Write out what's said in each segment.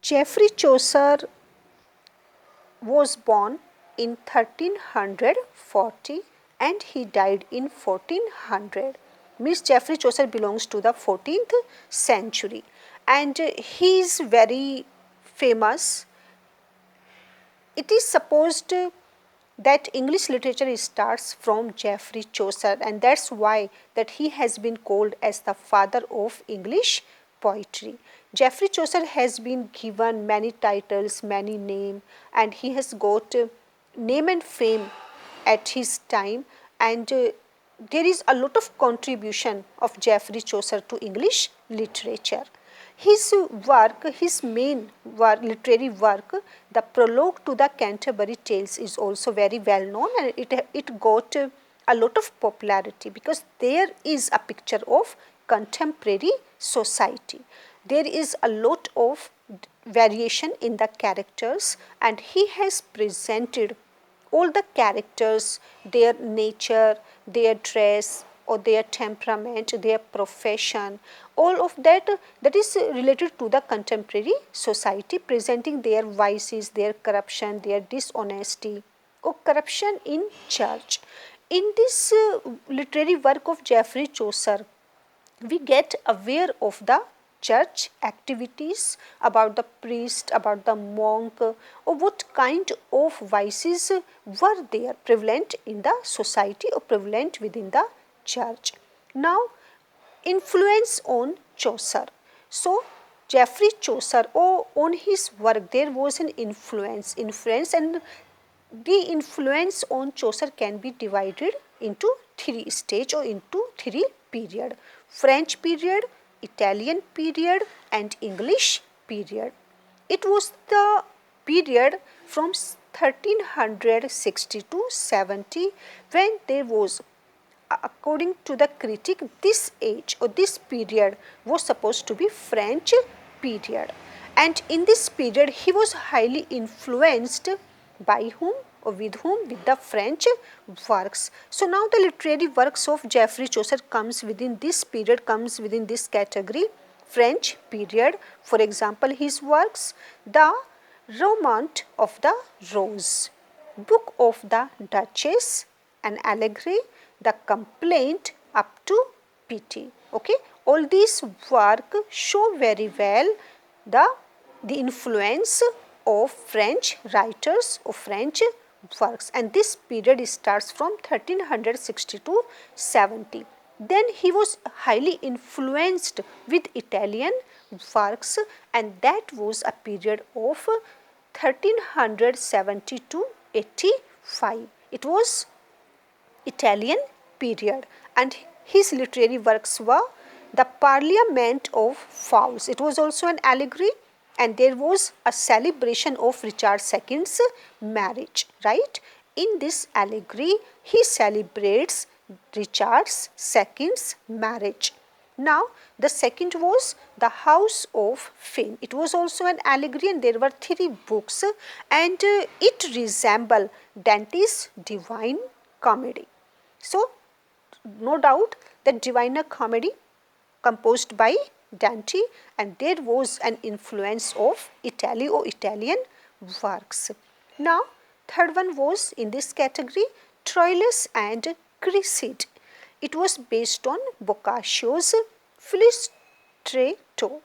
Geoffrey Chaucer was born in 1340 and he died in 1400. Means Geoffrey Chaucer belongs to the 14th century and he is very famous. It is supposed that English literature starts from Geoffrey Chaucer, and that's why that he has been called as the father of English poetry. Geoffrey Chaucer has been given many titles, many names, and he has got name and fame at his time, and there is a lot of contribution of Geoffrey Chaucer to English literature. His work, his main literary work, the prologue to the Canterbury Tales is also very well known, and it got a lot of popularity because there is a picture of contemporary society. There is a lot of variation in the characters, and he has presented all the characters, their nature, their dress or their temperament, their profession, all of that is related to the contemporary society, presenting their vices, their corruption, their dishonesty or corruption in church. In this literary work of Geoffrey Chaucer, we get aware of the church activities, about the priest, about the monk, or what kind of vices were there prevalent in the society or prevalent within the church. Now, influence on Chaucer. So, Geoffrey Chaucer, on his work there was an influence and the influence on Chaucer can be divided into three stages or into three periods: French period, Italian period and English period. It was the period from 1360 to 70 when there was, according to the critic, this age or this period was supposed to be French period, and in this period he was highly influenced by whom or with whom? With the French works. So now the literary works of Geoffrey Chaucer comes within this period, comes within this category, French period. For example, his works: the Romaunt of the Rose, Book of the Duchess, an allegory, the Complaint up to Pity. Okay, all these work show very well the influence of French writers or French works, and this period starts from 1360 to 70. Then he was highly influenced with Italian works, and that was a period of 1370 to 85. It was Italian period, and his literary works were the Parliament of Fowls. It was also an allegory, and there was a celebration of Richard II's marriage, right? In this allegory, he celebrates Richard II's marriage. Now, the second was the House of Fame. It was also an allegory, and there were three books, and it resembled Dante's Divine Comedy. So, no doubt that Divine Comedy composed by Dante, and there was an influence of Italy or Italian works. Now, third one was in this category, Troilus and Cressida. It was based on Boccaccio's Filistretto.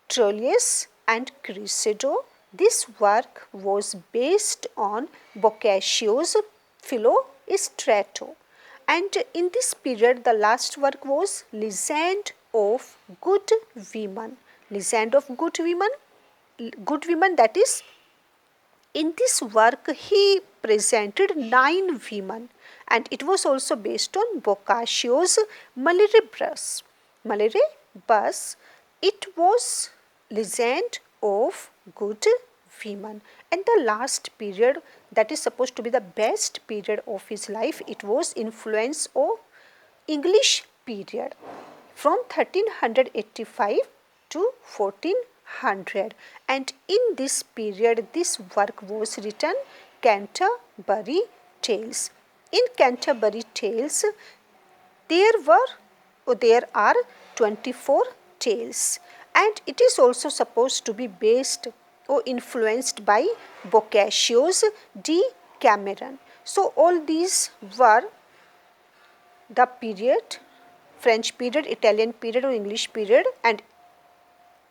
Troilus and Cressida. This work was based on Boccaccio's Filistretto. And in this period, the last work was Legend of Good Women. Legend of Good Women. Good Women, that is, in this work he presented 9 women, and it was also based on Boccaccio's Mallerebus. Mallerebus. It was Legend of Good Women. And the last period, that is supposed to be the best period of his life, it was influence of English period from 1385 to 1400, and in this period this work was written, Canterbury Tales. In Canterbury Tales there are 24 tales, and it is also supposed to be based or influenced by Boccaccio's Decameron. So all these were the period, French period, Italian period or English period, and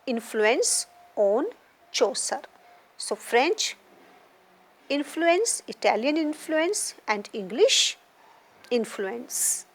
influence on Chaucer. So French influence, Italian influence and English influence.